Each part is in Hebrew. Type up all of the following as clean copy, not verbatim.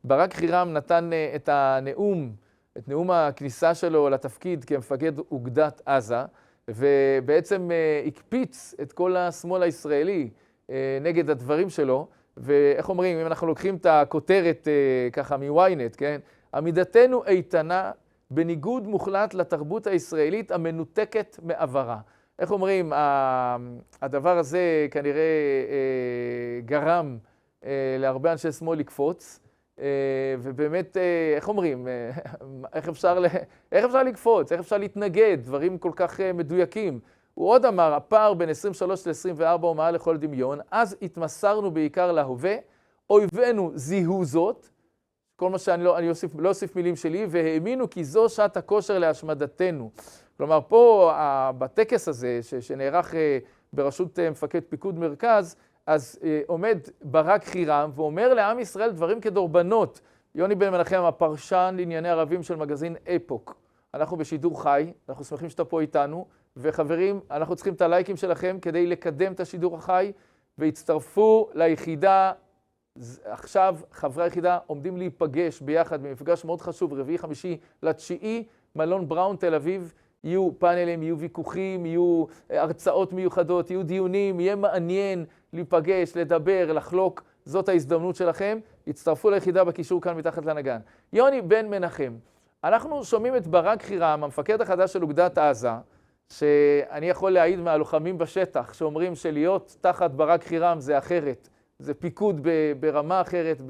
ברק חירם נתן את הנאום, את נאום הכניסה שלו לתפקיד כמפקד אוגדת עזה, ובעצם הקפיץ את כל השמאל הישראלי נגד הדברים שלו, ואיך אומרים, אם אנחנו לוקחים את הכותרת ככה מוויינט, כן? עמידתנו איתנה בניגוד מוחלט לתרבות הישראלית המנותקת מעברה. איך אומרים, הדבר הזה כנראה גרם להרבה אנשי שמאל לקפוץ, ובאמת, איך אומרים, איך אפשר לקפוץ, איך אפשר להתנגד, דברים כל כך מדויקים. הוא עוד אמר, הפער בין 23 ל-24 הוא מעל לכל דמיון, אז התמסרנו בעיקר להווה, אויבינו זיהו זאת, כל מה שאני לא אוסיף מילים שלי, והאמינו כי זו שעת הכושר להשמדתנו. כלומר, פה, בטקס הזה, שנערך בראשות מפקד פיקוד מרכז, אז עומד ברק חירם ואומר לעם ישראל דברים כדורבנות. יוני בן מנחם, הפרשן לענייני ערבים של מגזין אפוק. אנחנו בשידור חי, אנחנו שמחים שאתה פה איתנו, וחברים, אנחנו צריכים את הלייקים שלכם כדי לקדם את השידור החי, והצטרפו ליחידה. עכשיו חברי היחידה עומדים להיפגש ביחד במפגש מאוד חשוב, רביעי חמישי לתשיעי, מלון בראון תל אביב. יהיו פאנלים, יהיו ויכוחים, יהיו הרצאות מיוחדות, יהיו דיונים, יהיה מעניין להיפגש, לדבר, לחלוק. זאת ההזדמנות שלכם. הצטרפו ליחידה בקישור כאן מתחת לנגן. יוני בן מנחם, אנחנו שומעים את ברק חירם, המפקד החדש של אוגדת עזה, שאני יכול להעיד מהלוחמים בשטח, שאומרים שלהיות תחת ברק חירם זה אחרת, זה פיקוד ברמה אחרת,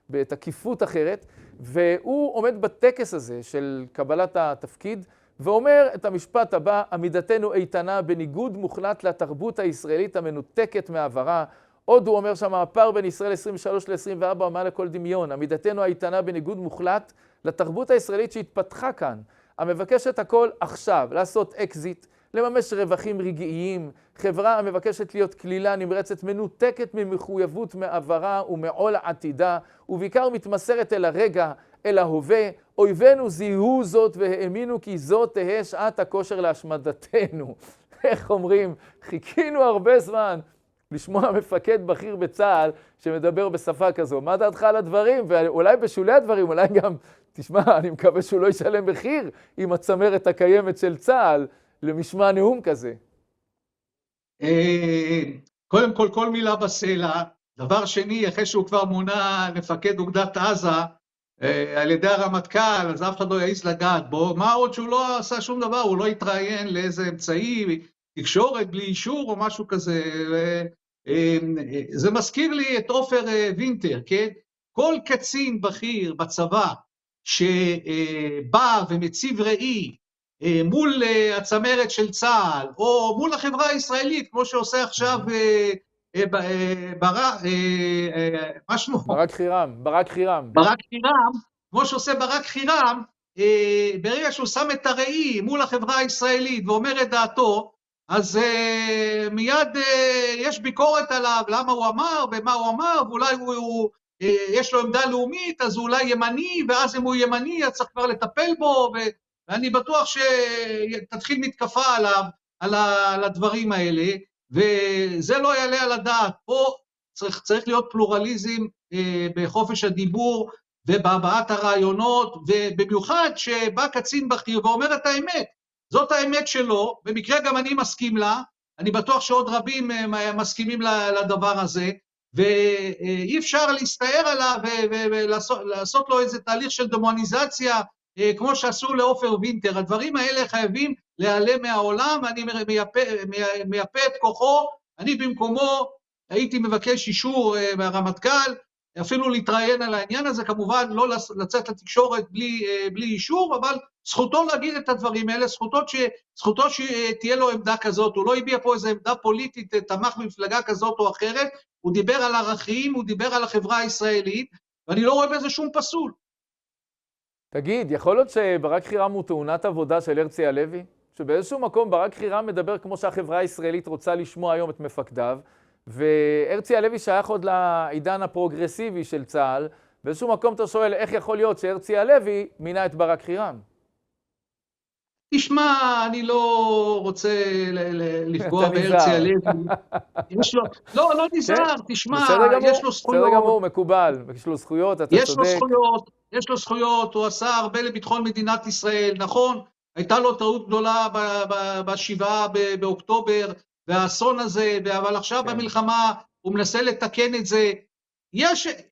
בתקיפות אחרת, והוא עומד בטקס הזה של קבלת התפקיד, ואומר את המשפט הבא, עמידתנו איתנה בניגוד מוחלט לתרבות הישראלית המנותקת מעברה. עוד הוא אומר שם, הפער בין ישראל 23 ל-24 הוא מעל לכל דמיון. עמידתנו איתנה בניגוד מוחלט לתרבות הישראלית שהתפתחה כאן, המבקשת הכל עכשיו, לעשות אקזיט, לממש רווחים רגעיים, חברה המבקשת להיות כלילה נמרצת, מנותקת ממחויבות מעברה ומעול עתידה, ובעיקר מתמסרת אל הרגע, אל ההווה. אויבינו זיהו זאת והאמינו כי זאת תהא שעת הכושר להשמדתנו. איך אומרים? חיכינו הרבה זמן לשמוע מפקד בכיר בצה"ל שמדבר בשפה כזו. מה דעתך על הדברים? ואולי בשולי הדברים, אולי גם, תשמע, אני מקווה שהוא לא ישלם מחיר עם הצמרת הקיימת של צה"ל למשמע נאום כזה. קודם כל מילה בסלע. דבר שני, אחרי שהוא כבר מונה מפקד אוגדת עזה, על ידי הרמטכ"ל, אז אף אחד לא יעיז לגעת בו. מה עוד שהוא לא עשה שום דבר, הוא לא התראיין לאיזה אמצעי תקשורת בלי אישור או משהו כזה. זה מזכיר לי את עופר וינטר, כן? כל קצין בכיר בצבא שבא ומציב ראי מול הצמרת של צה"ל, או מול החברה הישראלית, כמו שעושה עכשיו ברק חירם. ברק חירם, כמו שעושה ברק חירם, ברגע שהוא שם את הראי מול החברה הישראלית ואומר את דעתו, אז מיד יש ביקורת עליו, למה הוא אמר ומה הוא אמר, ואולי יש לו עמדה לאומית, אז הוא אולי ימני, ואז אם הוא ימני, אז צריך כבר לטפל בו, ואני בטוח שתתחיל מתקפה עליו, על הדברים האלה, וזה לא יעלה על הדעת. פה צריך להיות פלורליזם בחופש הדיבור ובהבעת הרעיונות, ובמיוחד שבא קצין בכיר ואומר את האמת. זאת האמת שלו, במקרה גם אני מסכים לה, אני בטוח שעוד רבים מסכימים לדבר הזה, ואי אפשר להסתער עליו ולעשות לו איזה תהליך של דמוניזציה, כמו שעשו לעופר וינטר. הדברים האלה חייבים להיעלם מהעולם, אני מייפה את כוחו, אני במקומו הייתי מבקש אישור מהרמטכ"ל, אפילו להתראיין על העניין הזה, כמובן לא לצאת לתקשורת בלי אישור, אבל זכותו להגיד את הדברים האלה, זכותו שתהיה לו עמדה כזאת, הוא לא הביע פה איזו עמדה פוליטית, תמך במפלגה כזאת או אחרת, הוא דיבר על ערכים, הוא דיבר על החברה הישראלית, ואני לא רואה בזה שום פסול. תגיד, יכול להיות שברק חירם הוא תאונת עבודה של הרצי הלוי? שבאיזשהו מקום ברק חירם מדבר כמו שהחברה הישראלית רוצה לשמוע היום את מפקדיו, והרצי הלוי שייך עוד לעידן הפרוגרסיבי של צה"ל, באיזשהו מקום אתה שואל איך יכול להיות שהרצי הלוי מינה את ברק חירם? תשמע, אני לא רוצה לפגוע אתה בהרצי נזהר. הלוי. יש לו, לא כן, נזהר, תשמע, בסדר יש לו גמור, בסדר זכויות, גמור, מקובל. יש לו זכויות, אתה יש לו צודק. זכויות, יש לו זכויות, הוא עשה הרבה לביטחון מדינת ישראל, נכון, הייתה לו טעות גדולה בשבעה באוקטובר, והאסון הזה, אבל עכשיו כן. במלחמה הוא מנסה לתקן את זה.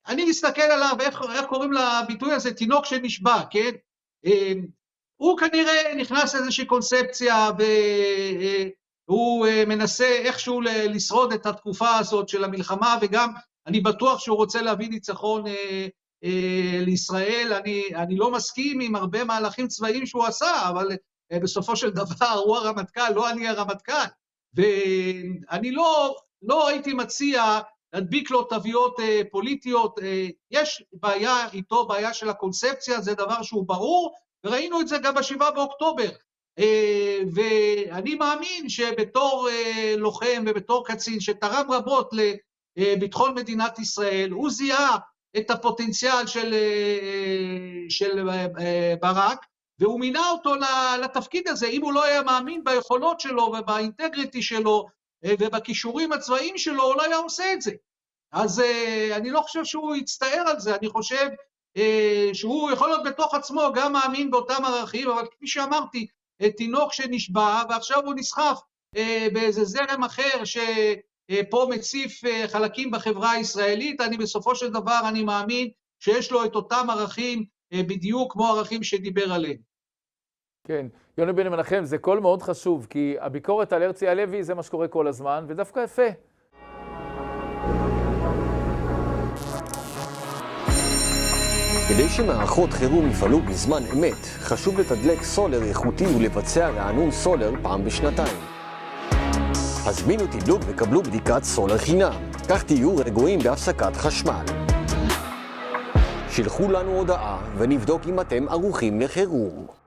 אני מסתכל עליו, איך קוראים לביטוי הזה, תינוק שנשבע, כן? הוא כנראה נכנס לאיזושהי קונספציה, והוא מנסה איכשהו לשרוד את התקופה הזאת של המלחמה, וגם אני בטוח שהוא רוצה להביא ניצחון לישראל. אני לא מסכים עם הרבה מהלכים צבאיים שהוא עשה, אבל בסופו של דבר הוא הרמטכ"ל, לא אני הרמטכ"ל. ואני לא הייתי מציע להדביק לו תוויות פוליטיות. יש בעיה איתו, בעיה של הקונספציה, זה דבר שהוא ברור, וראינו את זה גם ב7 באוקטובר. ואני מאמין שבתור לוחם ובתור קצין שתרם רבות לביטחון מדינת ישראל, הוא זיהה את הפוטנציאל של ברק, והוא מינה אותו לתפקיד הזה. אם הוא לא היה מאמין ביכולות שלו ובאינטגריטי שלו ובכישורים הצבאיים שלו, הוא לא היה עושה את זה. אז אני לא חושב שהוא יצטער על זה, אני חושב שהוא יכול להיות בתוך עצמו גם מאמין באותם ערכים, אבל כפי שאמרתי, תינוק שנשבע, ועכשיו הוא נסחף באיזה זרם אחר שפה מציף חלקים בחברה הישראלית. אני בסופו של דבר, אני מאמין שיש לו את אותם ערכים בדיוק כמו ערכים שדיבר עליהם. כן, יוני בן מנחם, זה קול מאוד חשוב, כי הביקורת על הרצי הלוי זה מה שקורה כל הזמן, ודווקא יפה. כדי שמערכות חירום יפעלו בזמן אמת, חשוב לתדלק סולר איכותי ולבצע רענון סולר פעם בשנתיים. הזמינו תדלוק וקבלו בדיקת סולר חינם, כך תהיו רגועים בהפסקת חשמל. שלחו לנו הודעה ונבדוק אם אתם ערוכים לחירום.